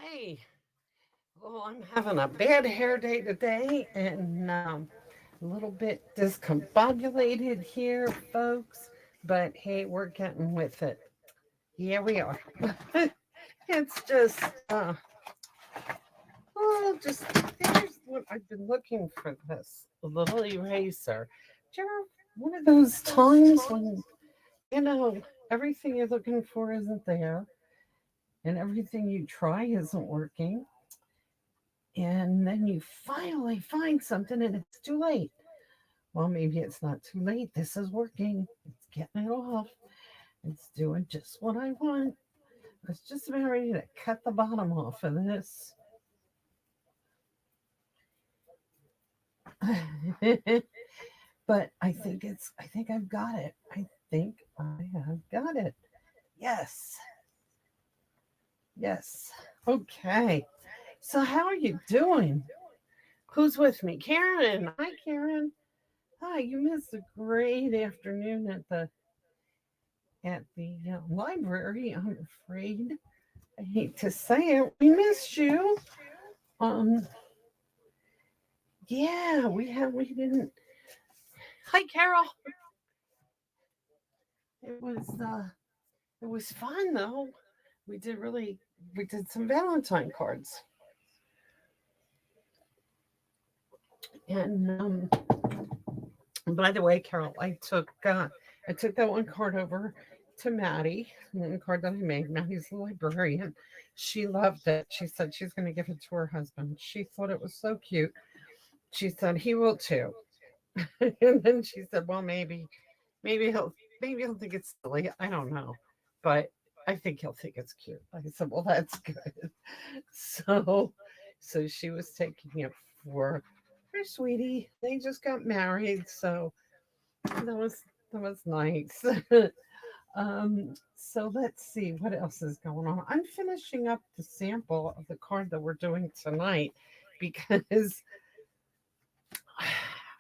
Hi. Well, I'm having a bad hair day today and a little bit discombobulated here, folks. But hey, we're getting with it. Yeah, we are. It's just, just here's what I've been looking for this a little eraser. Do you ever one of those times when, you know, everything you're looking for isn't there and everything you try isn't working? And then you finally find something and it's too late. Well, maybe it's not too late. This is working. It's getting it off. It's doing just what I want. I was just about ready to cut the bottom off of this. But I think I've got it. I think I have got it. Yes. Yes. Okay. So how are you doing? Who's with me? Karen. Hi, Karen. Hi, you missed a great afternoon at the library. I'm afraid. I hate to say it. We missed you. Um, yeah, we didn't. Hi, Carol. It was it was fun though. We did really we did some Valentine cards, and by the way, Carol, I took that one card over to Maddie, one card that I made. Maddie's the librarian. She loved it. She said she's going to give it to her husband. She thought it was so cute. She said he will too. And then she said, "Well, maybe he'll, maybe he'll think it's silly. I don't know, but I think he'll think it's cute." I said, "Well, that's good." So, so she was taking it for her sweetie. They just got married, so that was that was nice. So let's see what else is going on. I'm finishing up the sample of the card that we're doing tonight because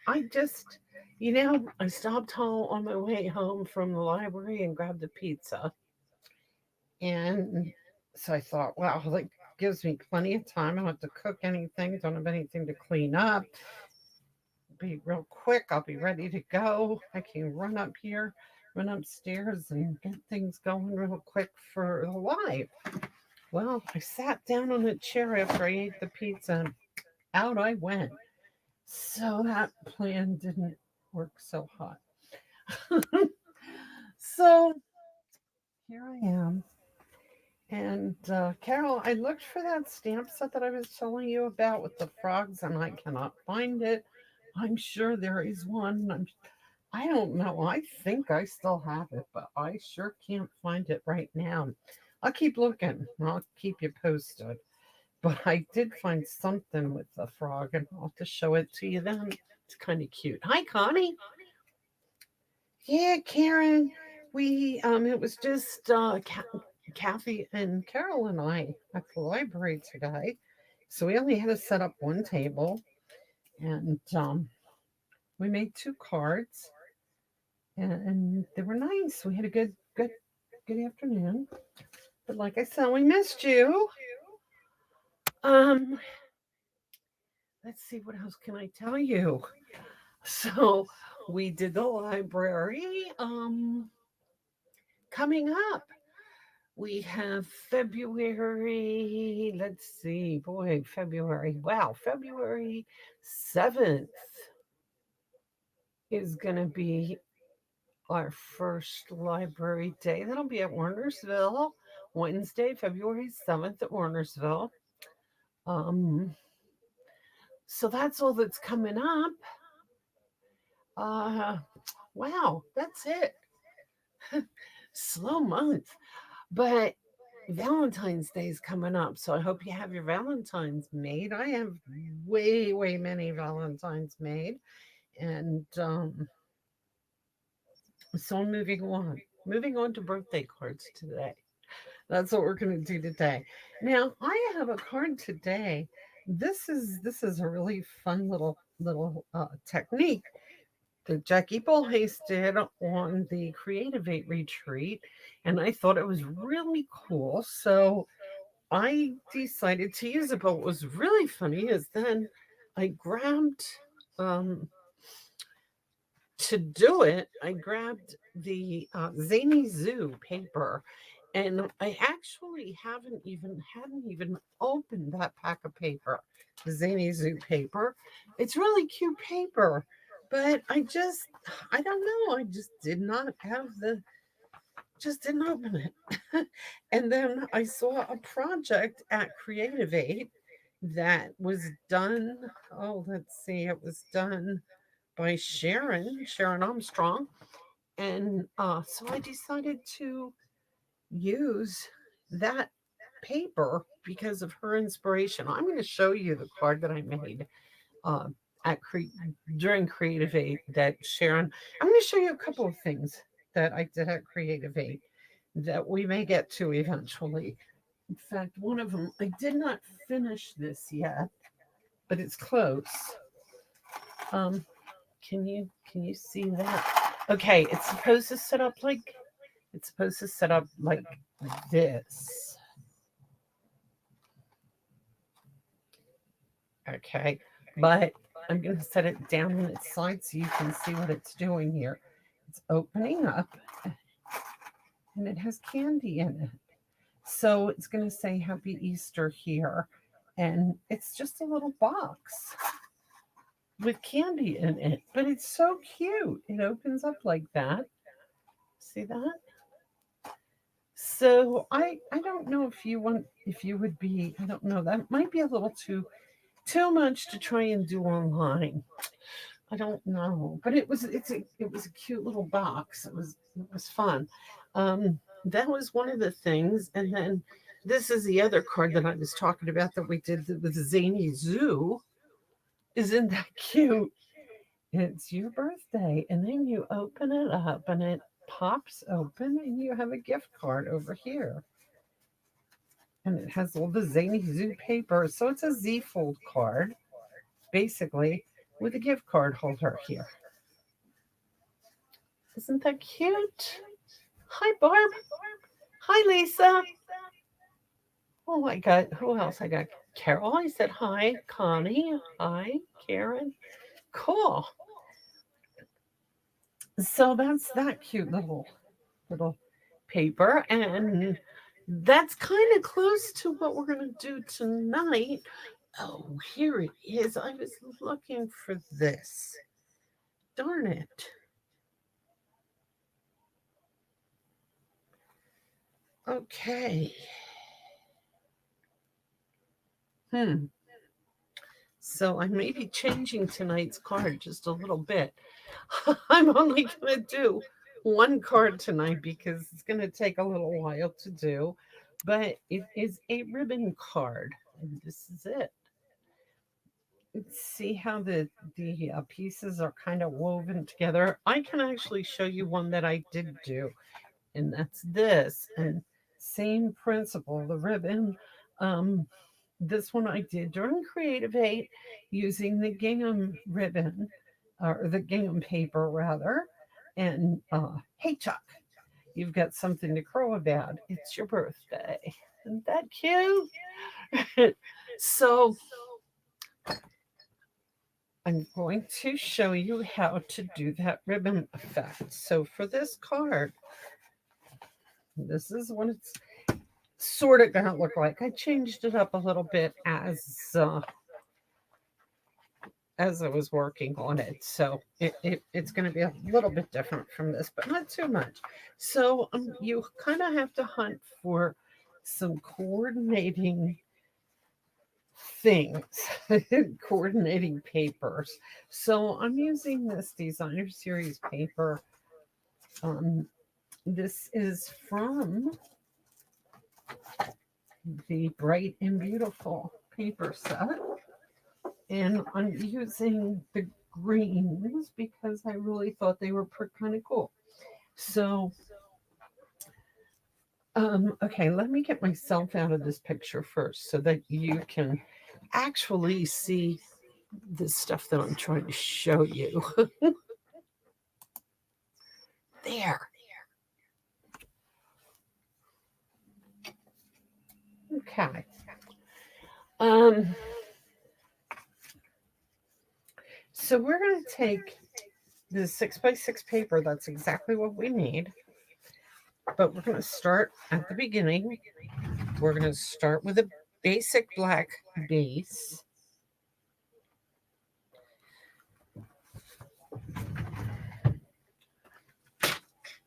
I just, I stopped home on my way home from the library and grabbed a pizza. And so I thought, wow, like gives me plenty of time. I don't have to cook anything, don't have anything to clean up. Be real quick. I'll be ready to go. I can run up here, run upstairs, and get things going real quick for the live. Well, I sat down on a chair after I ate the pizza and out I went. So that plan didn't work so hot. So here I am. And Carol, I looked for that stamp set that I was telling you about with the frogs, and I cannot find it. I'm sure there is one. I don't know. I think I still have it, but I sure can't find it right now. I'll keep looking. I'll keep you posted. But I did find something with the frog, and I'll have to show it to you then. It's kind of cute. Hi, Connie. Yeah, Karen. It was just Kathy and Carol and I at the library today. So we only had to set up one table, and we made two cards, and they were nice. We had a good afternoon. But like I said, we missed you. Um, let's see, what else can I tell you? So we did the library. Coming up, we have February. Let's see, boy, February. Wow, February 7th is going to be our first library day. That'll be at Warnersville, Wednesday, February 7th at Warnersville. Um, so that's all that's coming up. Uh, wow, that's it. Slow month. But Valentine's Day is coming up, so I hope you have your Valentines made. I have way many Valentines made, and so I'm moving on to birthday cards today. That's what we're going to do today. Now I have a card today. This is a really fun little technique that Jackie Bullhace did on the Creative 8 retreat, and I thought it was really cool. So I decided to use it. But what was really funny is then I grabbed um, to do it, I grabbed the Zany Zoo paper, and I actually hadn't even opened that pack of paper, the Zany Zoo paper. It's really cute paper, but I don't know, I just did not have the just didn't open it. And then I saw a project at Creative Aid that was done. Oh, let's see, it was done by Sharon Armstrong. And so I decided to use that paper because of her inspiration. I'm going to show you the card that I made uh, during Creative Aid that Sharon. I'm going to show you a couple of things that I did at Creative Aid that we may get to eventually. In fact, one of them, I did not finish this yet, but it's close. Um, can you see that? Okay, it's supposed to set up like this. Okay, but I'm going to set it down on its side so you can see what it's doing here. It's opening up and it has candy in it. So it's going to say Happy Easter here. And it's just a little box with candy in it, but it's so cute. It opens up like that. See that? So I don't know if you would be, I don't know, that might be a little too much to try and do online. I don't know, but it was a cute little box. It was fun. That was one of the things, and then this is the other card that I was talking about that we did with Zany Zoo. Isn't that cute? It's your birthday, and then you open it up, and it pops open, and you have a gift card over here, and it has all the Zany Zoo paper. So it's a Z fold card, basically, with a gift card holder here. Isn't that cute? Hi, Barb. Hi, Lisa. Oh, I got, who else? I got Carol. I said hi. Connie. Hi, Karen. Cool. So that's that cute little paper. And that's kind of close to what we're going to do tonight. Oh, here it is. I was looking for this. Darn it. Okay. Hmm. So I may be changing tonight's card just a little bit. I'm only going to do one card tonight because it's going to take a little while to do, but it is a ribbon card, and this is it. See how the pieces are kind of woven together. I can actually show you one that I did do, and that's this. And same principle, the ribbon. Um, this one I did during Creative Aid using the gingham ribbon, or the gingham paper rather. And hey, Chuck, you've got something to crow about. It's your birthday. Isn't that cute? So I'm going to show you how to do that ribbon effect. So for this card, this is what it's sort of going to look like. I changed it up a little bit as I was working on it. So it's going to be a little bit different from this, but not too much. So you kind of have to hunt for some coordinating things, coordinating papers. So I'm using this designer series paper. Um, this is from the Bright and Beautiful paper set. And I'm using the greens because I really thought they were kind of cool. So, okay, let me get myself out of this picture first so that you can actually see the stuff that I'm trying to show you. There. Okay. Um, so we're going to take this 6x6 paper. That's exactly what we need. But we're going to start at the beginning. We're going to start with a basic black base.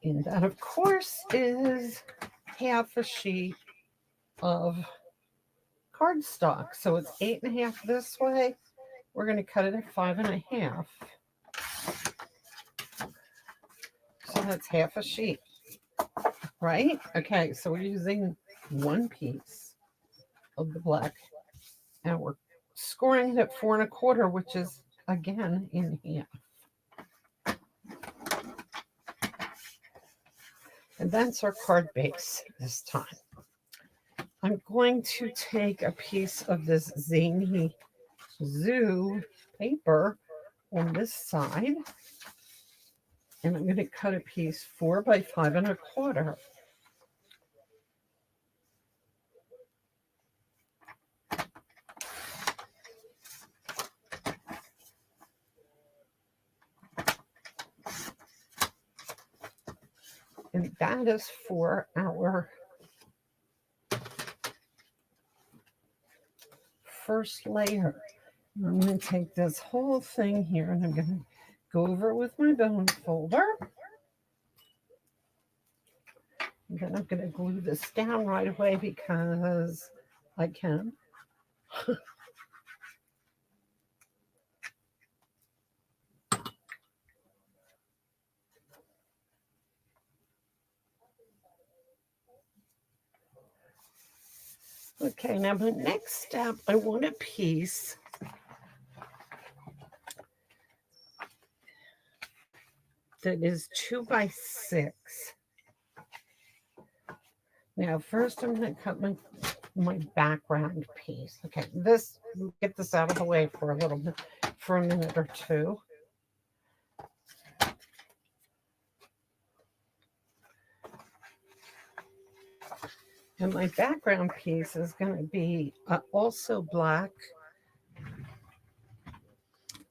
And that, of course, is half a sheet of cardstock. So it's 8.5 this way. We're going to cut it at 5.5. So that's half a sheet, right? Okay, so we're using one piece of the black, and we're scoring it at 4.25, which is again in half. And that's our card base this time. I'm going to take a piece of this Zany Zoo paper on this side, and I'm going to cut a piece 4 by 5.25. And that is for our first layer. I'm going to take this whole thing here and I'm going to go over it with my bone folder. And then I'm going to glue this down right away because I can. Okay, now my next step, I want a piece that is 2 by 6. Now, first I'm going to cut my background piece. Okay, get this out of the way for a little bit, for a minute or two. And my background piece is going to be also black,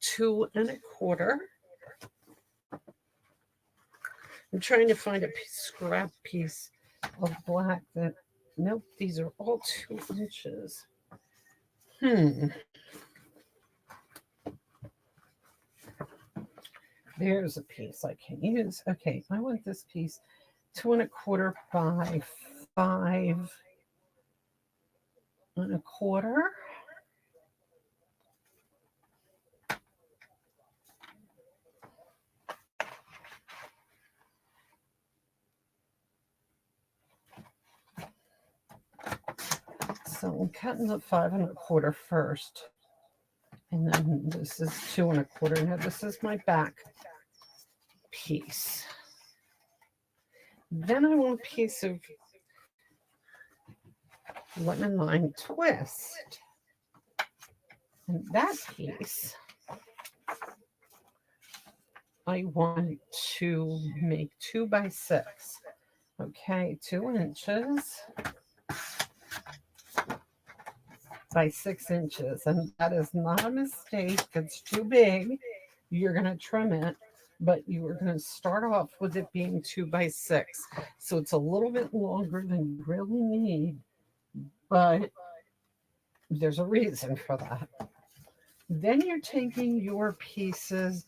2.25. I'm trying to find a scrap piece of black that, nope, these are all 2 inches. There's a piece I can use. Okay, I want this piece 2.25 by 5.25. So I'm cutting the 5.25 first. And then this is 2.25. Now this is my back piece. Then I want a piece of lemon lime twist. And that piece I want to make 2 by 6. Okay, 2 inches by 6 inches. And that is not a mistake. It's too big. You're going to trim it, but you are going to start off with it being 2 by 6. So it's a little bit longer than you really need, but there's a reason for that. Then you're taking your pieces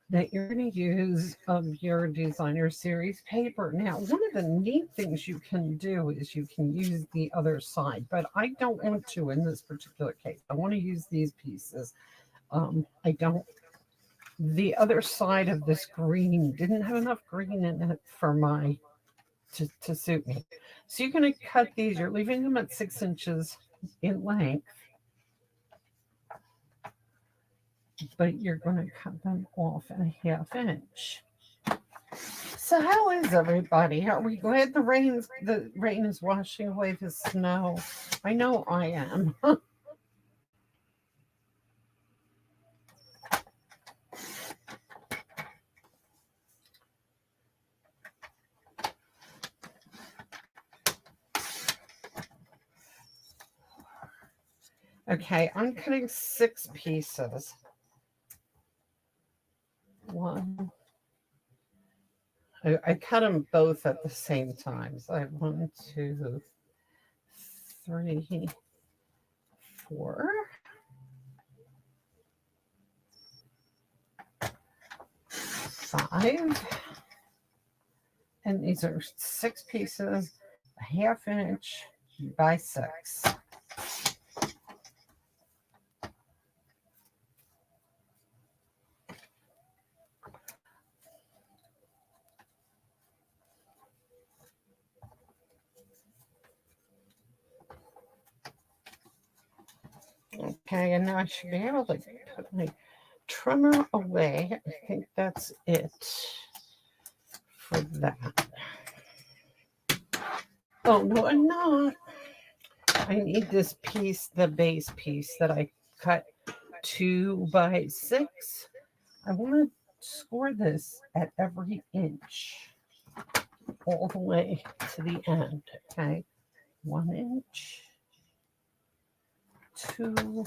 that you're going to use of your designer series paper. Now, one of the neat things you can do is you can use the other side, but I don't want to in this particular case. I want to use these pieces. The other side of this green didn't have enough green in it for to suit me. So you're going to cut these. You're leaving them at 6 inches in length, but you're going to cut them off at 1/2 inch. So how is everybody? Are we glad the rain is washing away the snow? I know I am. Okay, I'm cutting 6 pieces. One, I cut them both at the same time. So I have 1, 2, 3, 4, 5, and these are 6 pieces, a half inch by 6. Okay, and now I should be able to put my trimmer away. I think that's it for that. Oh, no, I'm not. I need this piece, the base piece that I cut 2 by 6. I want to score this at every inch all the way to the end. Okay, 1 inch, 2.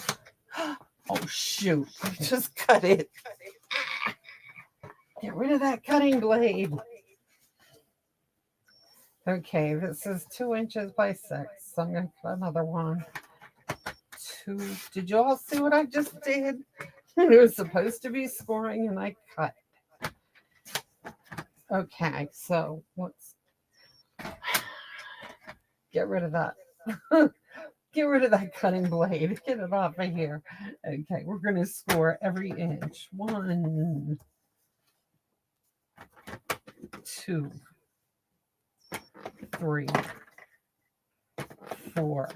Oh, shoot, I just cut it. Get rid of that cutting blade. Okay, this is 2 inches by 6. So I'm going to cut another one. 2. Did you all see what I just did? It was supposed to be scoring and I cut. Okay, so let's get rid of that. Get rid of that cutting blade. Get it off of here. Okay, we're going to score every inch. 1, 2, 3, 4,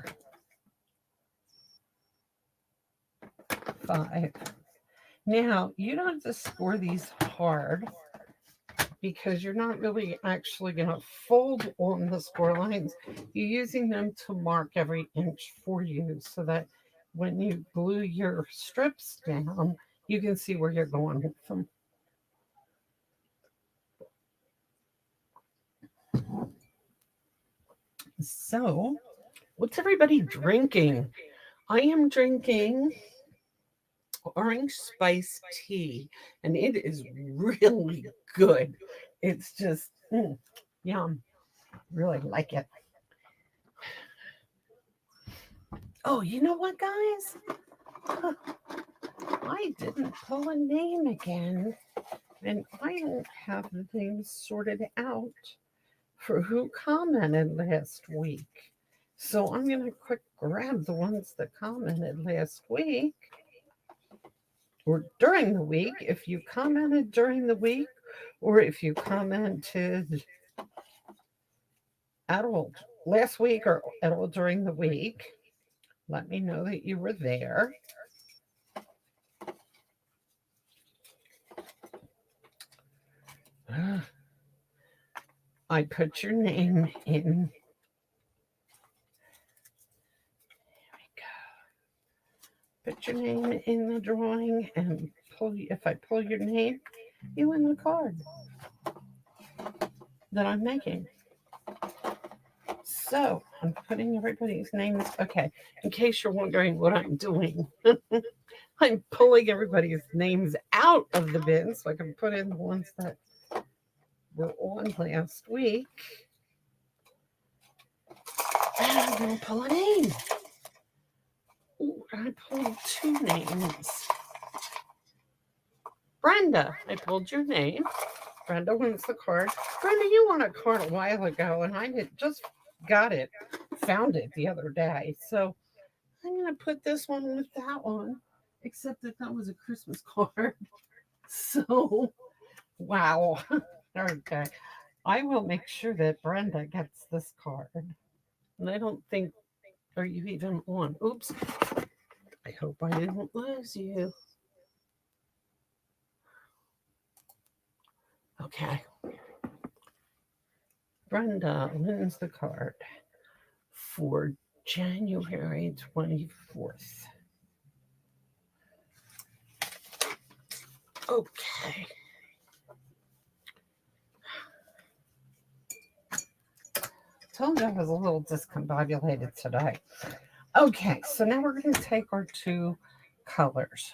5. Now, you don't have to score these hard because you're not really actually going to fold on the score lines. You're using them to mark every inch for you so that when you glue your strips down, you can see where you're going with them. So, what's everybody drinking? I am drinking orange spice tea, and it is really good. It's just yum. Really like it. Oh, you know what, guys? I didn't pull a name again, and I don't have the names sorted out for who commented last week. So I'm going to quick grab the ones that commented last week or during the week. If you commented during the week or if you commented at all last week or at all during the week, let me know that you were there. I put your name in. Put your name in the drawing and if I pull your name, you win the card that I'm making. So I'm putting everybody's names. Okay, in case you're wondering what I'm doing, I'm pulling everybody's names out of the bin so I can put in the ones that were on last week. And I'm going to pull a name. Ooh, I pulled 2 names. Brenda, I pulled your name. Brenda wins the card. Brenda, you won a card a while ago, and I had just found it the other day. So I'm going to put this one with that one, except that was a Christmas card. So, wow. Okay. I will make sure that Brenda gets this card. And I don't think, are you even on? Oops. I hope I didn't lose you. Okay. Brenda wins the card for January 24th. Okay. Told you I was a little discombobulated today. Okay, so now we're going to take our two colors.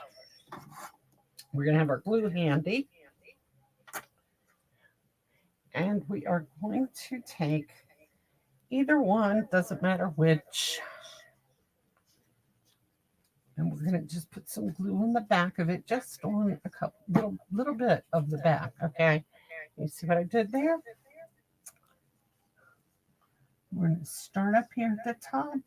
We're going to have our glue handy, and we are going to take either one, doesn't matter which, and we're going to just put some glue on the back of it, just on a couple, little bit of the back. Okay, you see what I did there? We're going to start up here at the top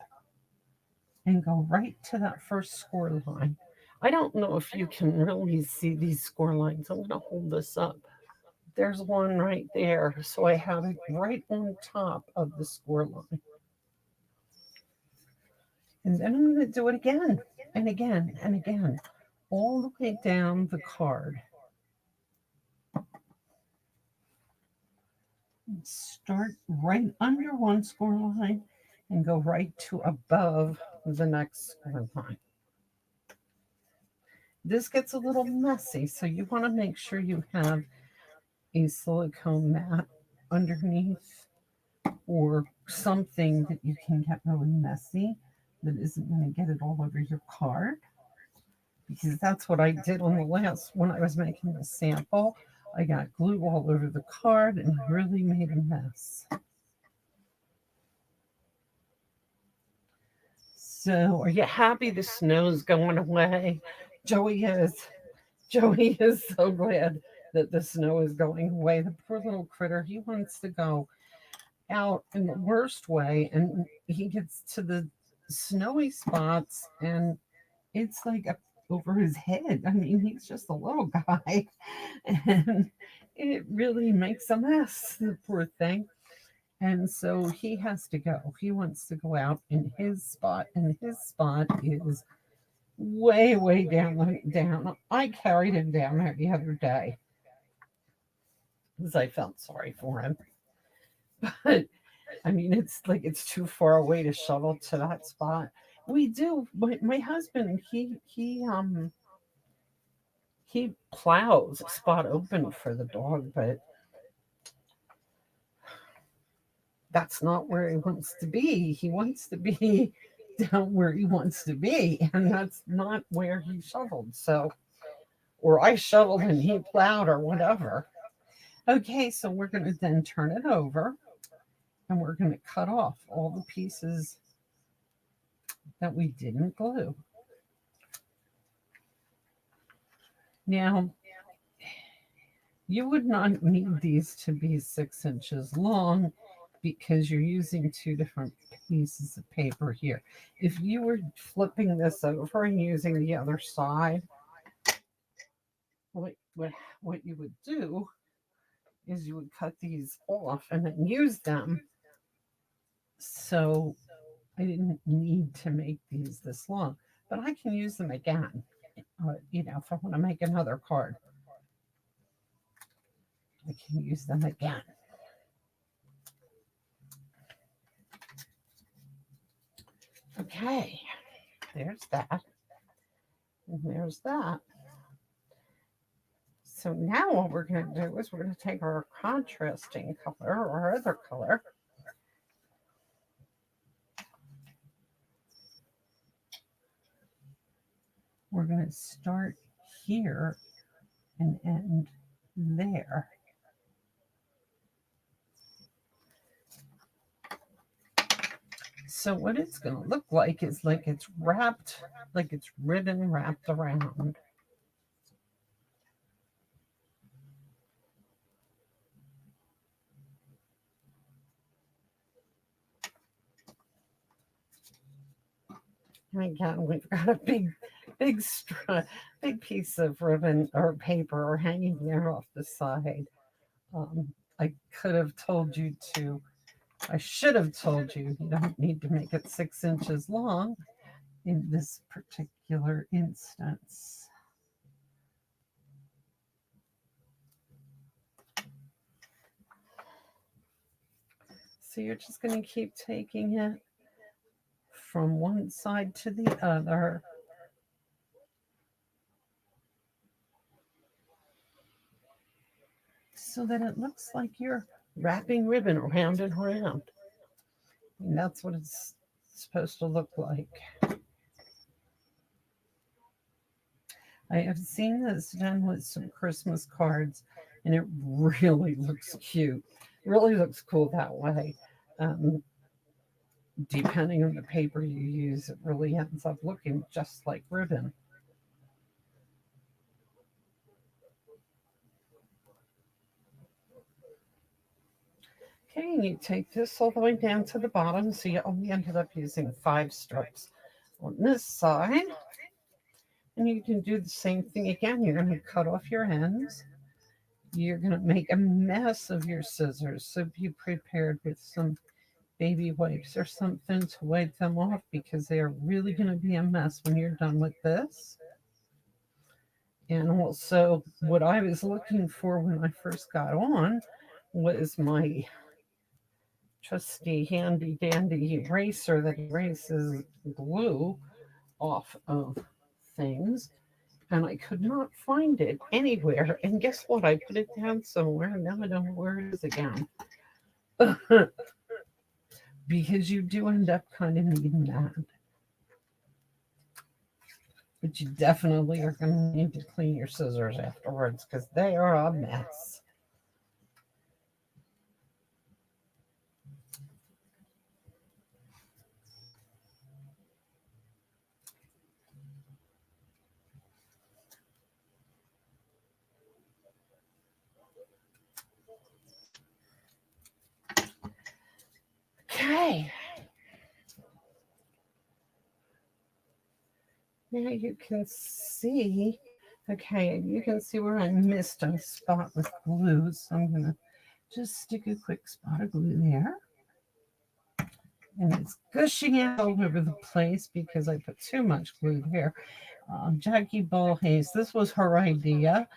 and go right to that first score line. I don't know if you can really see these score lines. I'm going to hold this up. There's one right there. So I have it right on top of the score line. And then I'm going to do it again and again and again, all the way down the card. Start right under one score line and go right to above the next score line. This gets a little messy, so you want to make sure you have a silicone mat underneath or something that you can get really messy that isn't going to get it all over your card, because that's what I did on the last when I was making the sample. I got glue all over the card and really made a mess. So, are you happy the snow's going away? Joey is. Joey is so glad that the snow is going away. The poor little critter, he wants to go out in the worst way, and he gets to the snowy spots, and it's like up over his head. I mean, he's just a little guy, and it really makes a mess, the poor thing. And so he has to go. He wants to go out in his spot, and his spot is way down. I carried him down there the other day because I felt sorry for him. But I mean, it's like it's too far away to shuttle to that spot. We do. My husband, he plows a spot open for the dog, but that's not where he wants to be. He wants to be down where he wants to be, and that's not where he shoveled. So, or I shoveled and he plowed, or whatever. Okay, so we're going to then turn it over, and we're going to cut off all the pieces that we didn't glue. Now, you would not need these to be 6 inches long because you're using two different pieces of paper here. If you were flipping this over and using the other side, what, what, what you would do is you would cut these off and then use them. So I didn't need to make these this long, but I can use them again. If I want to make another card, I can use them again. Okay, there's that. And there's that. So now what we're going to do is we're going to take our contrasting color or our other color. We're going to start here and end there. So what it's going to look like is like it's wrapped, like it's ribbon wrapped around. And again, we've got a big piece of ribbon or paper hanging there off the side. I could have told you to, I should have told you don't need to make it 6 inches long in this particular instance. So you're just going to keep taking it from one side to the other. So that it looks like you're wrapping ribbon around and around. And that's what it's supposed to look like. I have seen this done with some Christmas cards, and it really looks cute. Really looks cool that way. Um, Depending on the paper you use, it really ends up looking just like ribbon. Okay, and you take this all the way down to the bottom, so you only ended up using 5 strips on this side. And you can do the same thing again. You're going to cut off your ends. You're going to make a mess of your scissors, so be prepared with some baby wipes or something to wipe them off because they are really going to be a mess when you're done with this. And also, what I was looking for when I first got on was my trusty handy dandy eraser that erases glue off of things. And I could not find it anywhere. And guess what? I put it down somewhere. Now I don't know where it is again. Because you do end up kind of needing that. But you definitely are going to need to clean your scissors afterwards because they are a mess. Okay. Now you can see, okay, you can see where I missed a spot with glue. So I'm going to just stick a quick spot of glue there. And it's gushing out all over the place because I put too much glue there. Jackie Ball Hayes, this was her idea,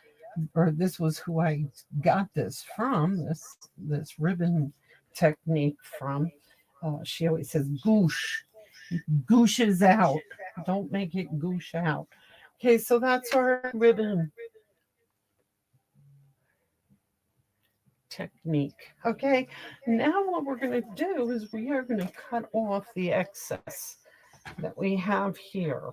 or this was who I got this from, this ribbon technique from. She always says goosh, gooshes out. Don't make it goosh out. Okay, so that's our ribbon technique. Okay, now what we're going to do is we are going to cut off the excess that we have here.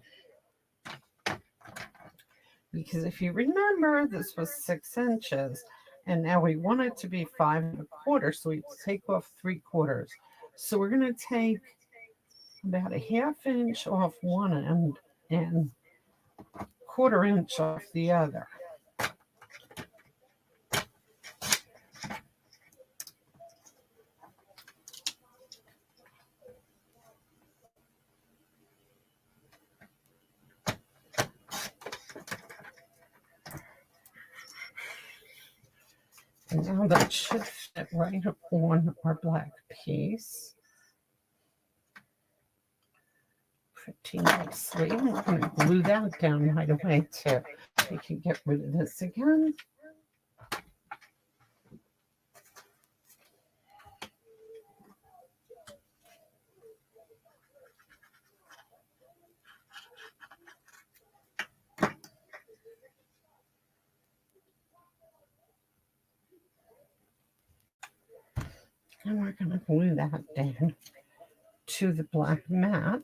Because if you remember, this was 6 inches, and now we want it to be 5 1/4, so we take off 3/4. So we're going to take about a 1/2 inch off one end and 1/4 inch off the other. And now that should fit right on our black piece. Pretty nicely. I'm going to glue that down right away too. We can get rid of this again. And we're going to glue that down to the black mat.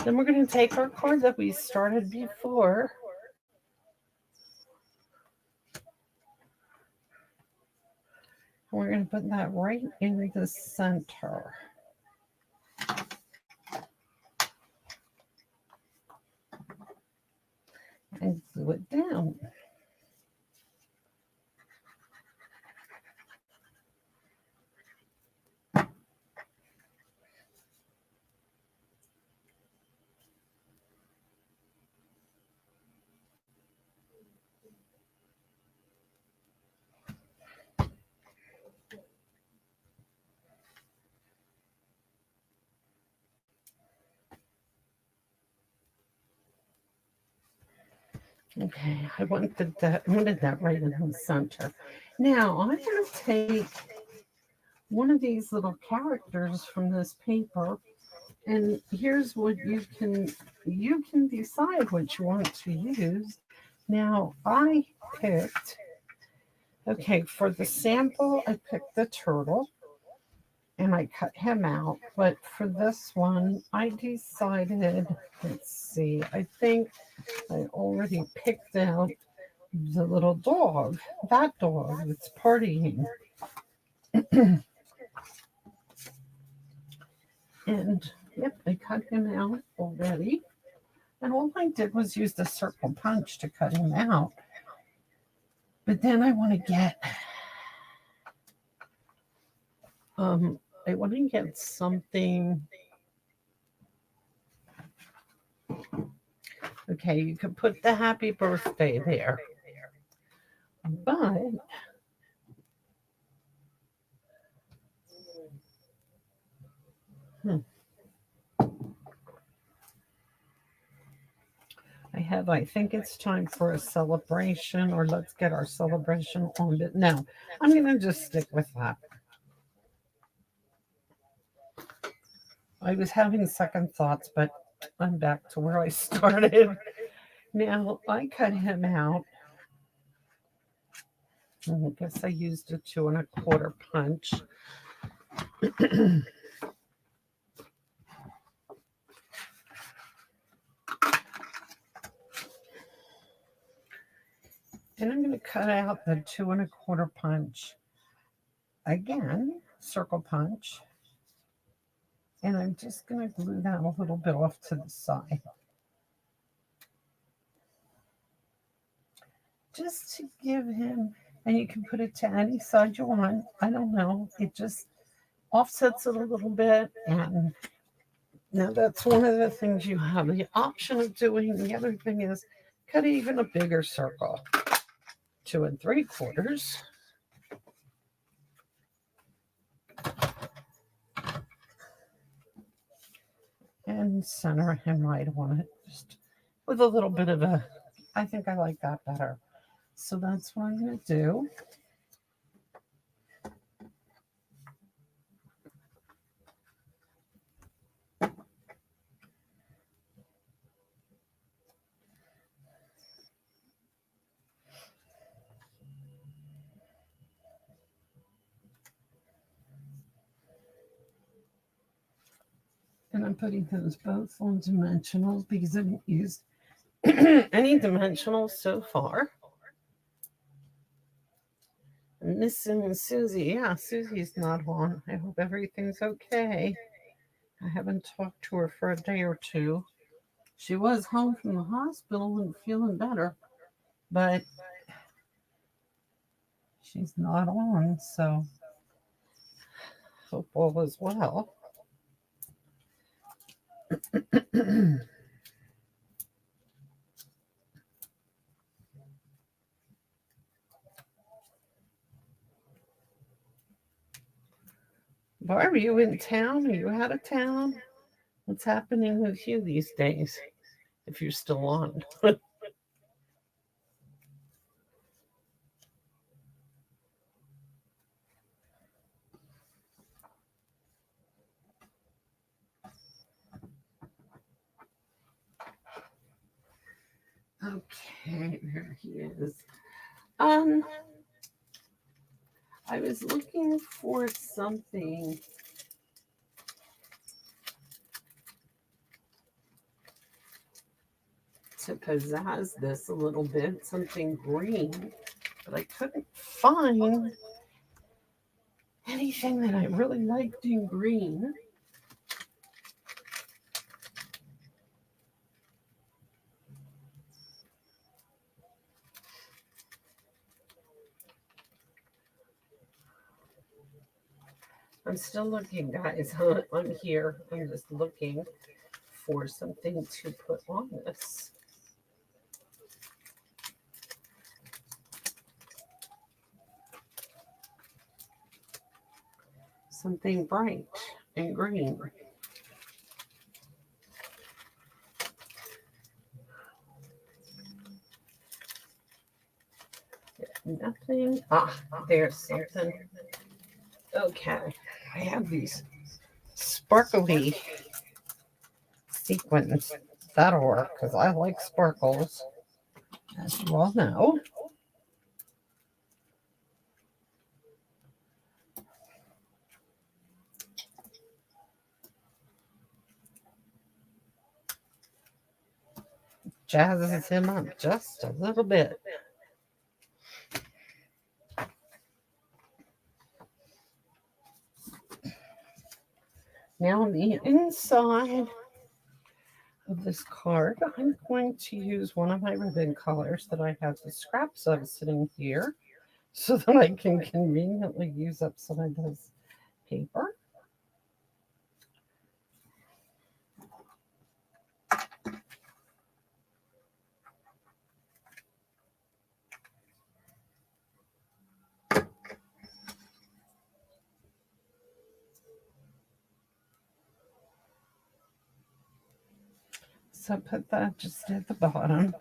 Then we're going to take our card that we started before. And we're going to put that right in the center. And glue it down. Okay, I wanted that right in the center. Now I'm going to take one of these little characters from this paper, and here's what you can decide what you want to use. Now I picked, okay, for the sample I picked the turtle, and I cut him out. But for this one, I decided, let's see, I think I already picked out the little dog, that dog that's partying. And yep, I cut him out already. And all I did was use the circle punch to cut him out. But then I want to get, something. Okay, you could put the happy birthday there. But I think it's time for a celebration, or let's get our celebration on. But no, I'm going to just stick with that. I was having second thoughts, but I'm back to where I started. Now, I cut him out. I guess I used a 2 1/4 punch. And I'm going to cut out the 2 1/4 punch again, circle punch. And I'm just going to glue that a little bit off to the side. Just to give him, and you can put it to any side you want. I don't know. It just offsets it a little bit. And now that's one of the things you have the option of doing. The other thing is cut even a bigger circle, 2 3/4. And center him right on it, just with a little bit of I think I like that better. So that's what I'm going to do. And I'm putting those both on dimensionals because I haven't used any dimensionals so far. Missing Susie. Yeah, Susie's not on. I hope everything's okay. I haven't talked to her for a day or two. She was home from the hospital and feeling better, but she's not on, so hope all is well. Barb, are you in town? Are you out of town? What's happening with you these days? If you're still on. Okay, there he is. I was looking for something to pizzazz this a little bit, something green, but I couldn't find anything that I really liked in green. I'm still looking, guys. I'm here. I'm just looking for something to put on this. Something bright and green. Nothing. Ah, there's something. Okay, I have these sparkly sequins. That'll work because I like sparkles, as you all know. jazzes him up just a little bit. Now on the inside of this card, I'm going to use one of my ribbon colors that I have the scraps of sitting here so that I can conveniently use up some of this paper. So put that just at the bottom.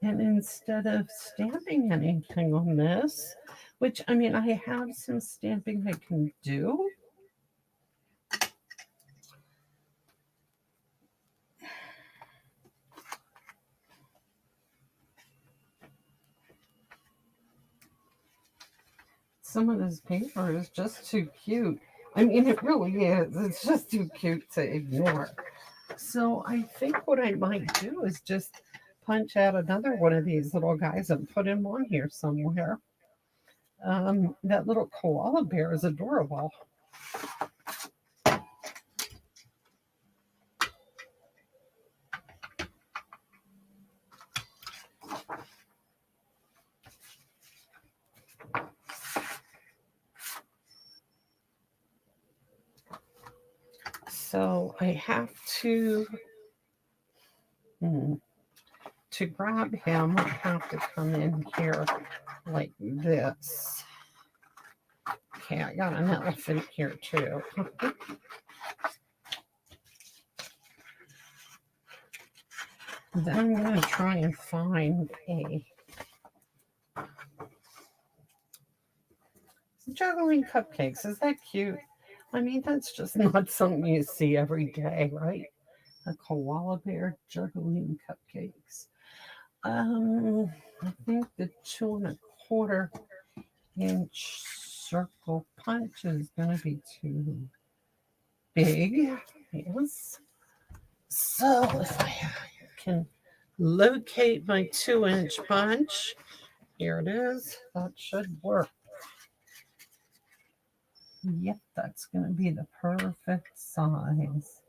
And instead of stamping anything on this, which I mean, I have some stamping I can do. Some of this paper is just too cute. I mean, it really is. It's just too cute to ignore. So I think what I might do is just punch out another one of these little guys and put him on here somewhere. That little koala bear is adorable. So I have to grab him, I have to come in here like this. Okay, I got an elephant here too. Then I'm going to try and find a juggling cupcakes. Is that cute? I mean, that's just not something you see every day, right? A koala bear juggling cupcakes. I think the 2¼ inch circle punch is going to be too big. Yes. So if I can locate my 2-inch punch, here it is. That should work. Yep, that's going to be the perfect size.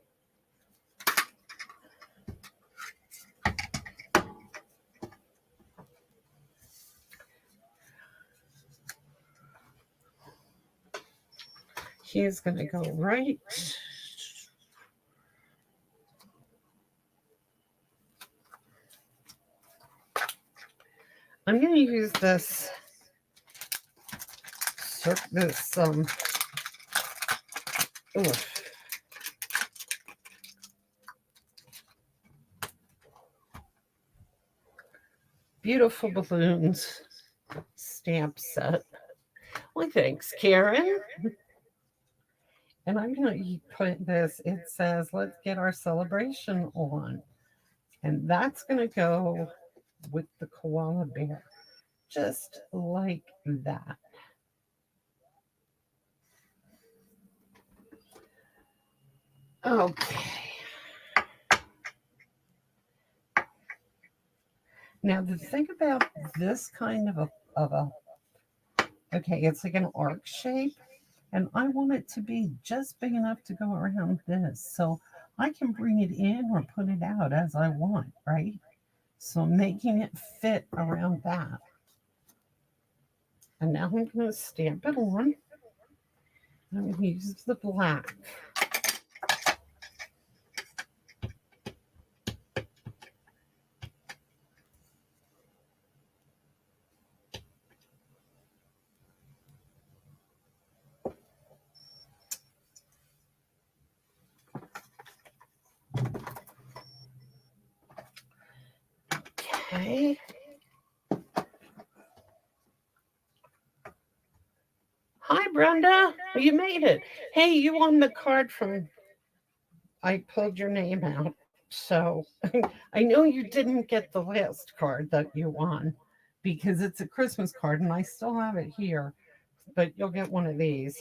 He's going to go right. I'm going to use this beautiful balloons stamp set. Well, thanks, Karen. And I'm going to put this, it says, let's get our celebration on. And that's going to go with the koala bear, just like that. Okay. Now the thing about this kind of a okay, it's like an arc shape, and I want it to be just big enough to go around this, so I can bring it in or put it out as I want, right? So making it fit around that. And now I'm going to stamp it on. I'm going to use the black. Okay. Hi, Brenda. You made it. Hey, you won the card from. I pulled your name out. So I know you didn't get the last card that you won because it's a Christmas card and I still have it here. But you'll get one of these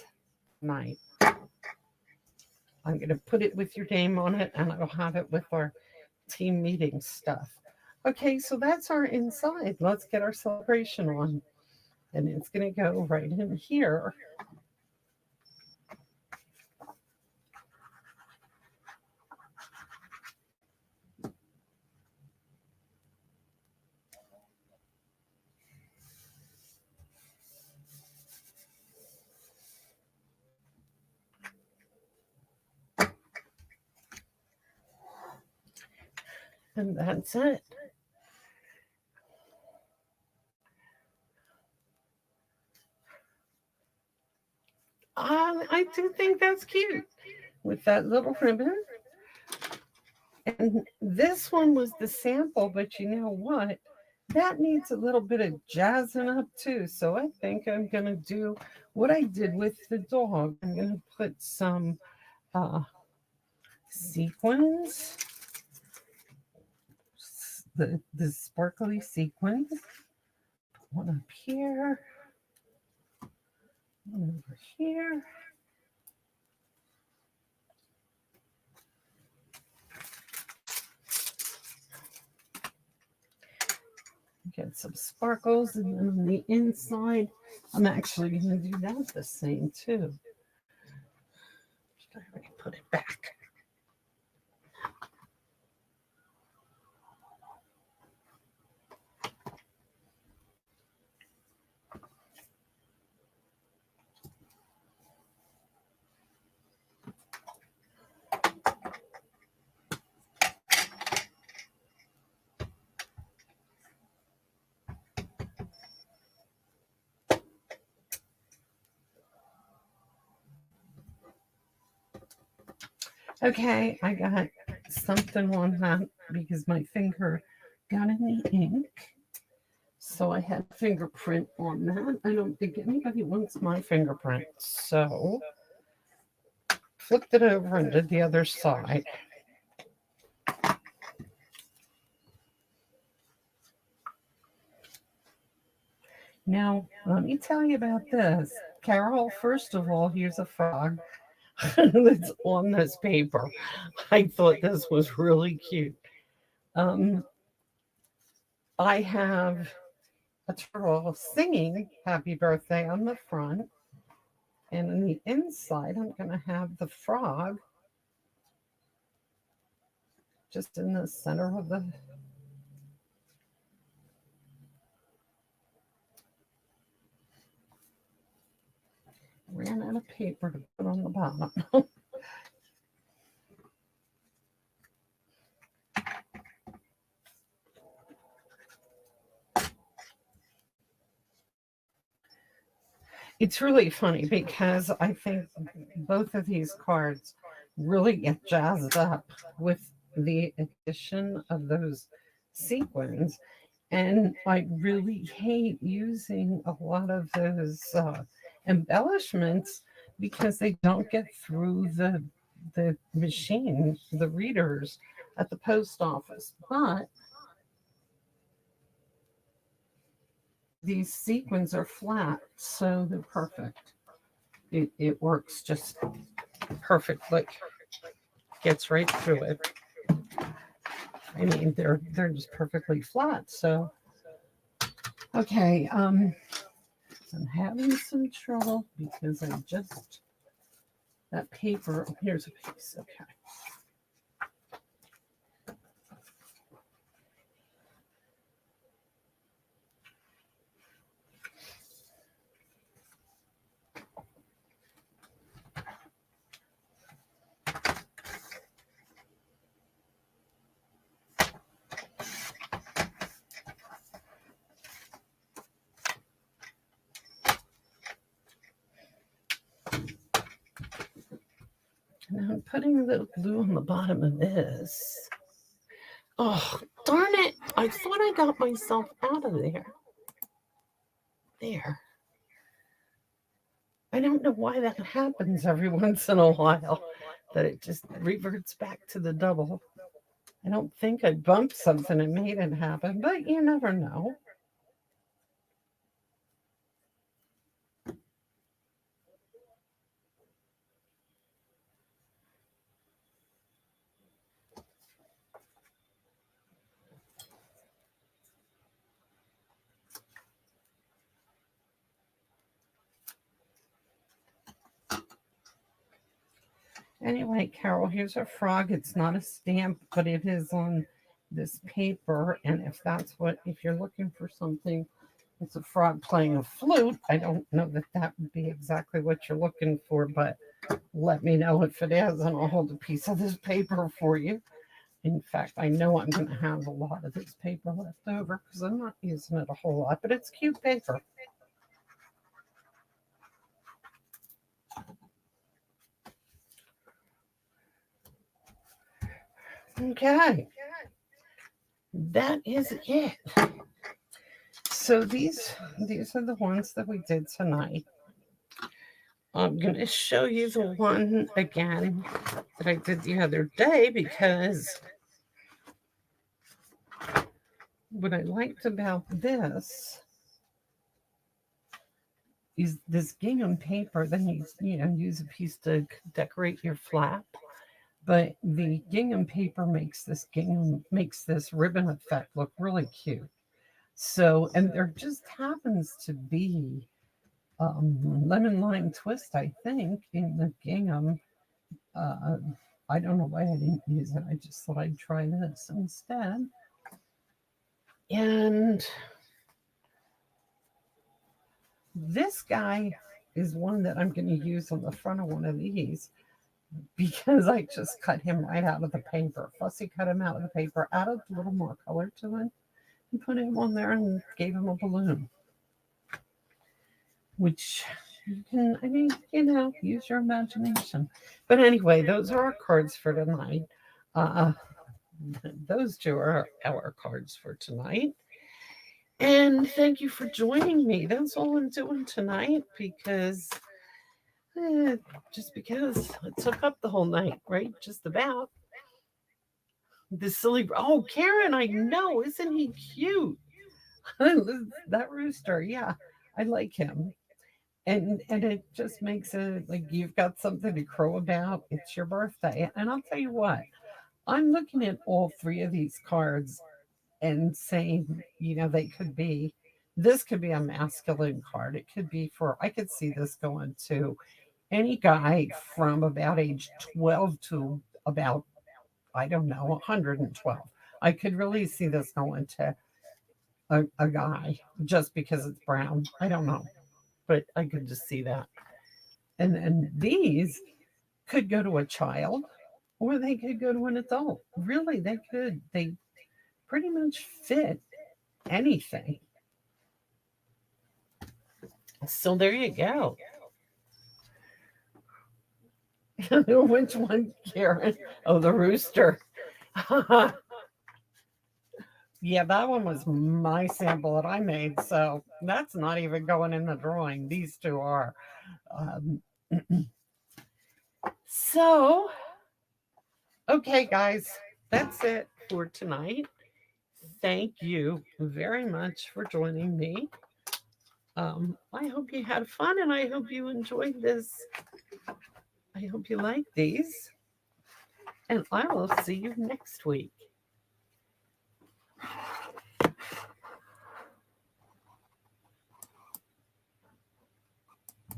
tonight. I'm going to put it with your name on it, and I'll have it with our team meeting stuff. Okay, so that's our inside. Let's get our celebration on. And it's going to go right in here. And that's it. I do think that's cute with that little ribbon. And this one was the sample, but you know what? That needs a little bit of jazzing up too. So I think I'm going to do what I did with the dog. I'm going to put some uh, sequins, the sparkly sequins. One up here, one over here. Get some sparkles, and then on the inside, I'm actually going to do that the same too. I already put it back. Okay, I got something on that because my finger got in the ink. So I had fingerprint on that. I don't think anybody wants my fingerprint. So flipped it over and did the other side. Now, let me tell you about this. Carol, first of all, here's a frog that's on this paper. I thought this was really cute. Um, I have a turtle singing happy birthday on the front. And on the inside, I'm going to have the frog just in the center of the. Ran out of paper to put on the bottom. It's really funny because I think both of these cards really get jazzed up with the addition of those sequins. And I really hate using a lot of those embellishments because they don't get through the machine, the readers at the post office. But these sequins are flat, so they're perfect. It works just perfectly. Gets right through it. I mean, they're just perfectly flat. So, okay, I'm having some trouble because I just that paper. Here's a piece. Okay. Now I'm putting a little glue on the bottom of this. Oh, darn it. I thought I got myself out of there. There. I don't know why that happens every once in a while, that it just reverts back to the double. I don't think I bumped something and made it happen, but you never know. Anyway, Carol, here's a frog. It's not a stamp, but it is on this paper. And if you're looking for something, it's a frog playing a flute. I don't know that that would be exactly what you're looking for, but let me know if it is, and I'll hold a piece of this paper for you. In fact, I know I'm going to have a lot of this paper left over because I'm not using it a whole lot, but it's cute paper. Okay, that is it. So these are the ones that we did tonight. I'm going to show you the one again that I did the other day because what I liked about this is this gingham paper. Then you use a piece to decorate your flap, but the gingham paper makes this ribbon effect look really cute. So, and there just happens to be lemon lime twist, I think, in the gingham. Uh, I don't know why I didn't use it. I just thought I'd try this instead. And this guy is one that I'm going to use on the front of one of these because I just cut him right out of the paper. Fussy cut him out of the paper, added a little more color to it, and put him on there and gave him a balloon. Which you can, I mean, use your imagination. But anyway, those are our cards for tonight. Uh, those two are our cards for tonight. And thank you for joining me. That's all I'm doing tonight because eh, just because it took up the whole night, right? Just about. The silly, oh, Karen, I know. Isn't he cute? That rooster, yeah, I like him. And it just makes it like you've got something to crow about. It's your birthday. And I'll tell you what, I'm looking at all three of these cards and saying, this could be a masculine card. It could be I could see this going to any guy from about age 12 to about, I don't know, 112. I could really see this going to a guy just because it's brown. I don't know, but I could just see that. And these could go to a child or they could go to an adult. Really, they could. They pretty much fit anything. So there you go. Which one, Karen? Oh, the rooster. Yeah, that one was my sample that I made. So that's not even going in the drawing. These two are. Um, so, okay, guys, that's it for tonight. Thank you very much for joining me. I hope you had fun and I hope you enjoyed this. I hope you like these. And I will see you next week.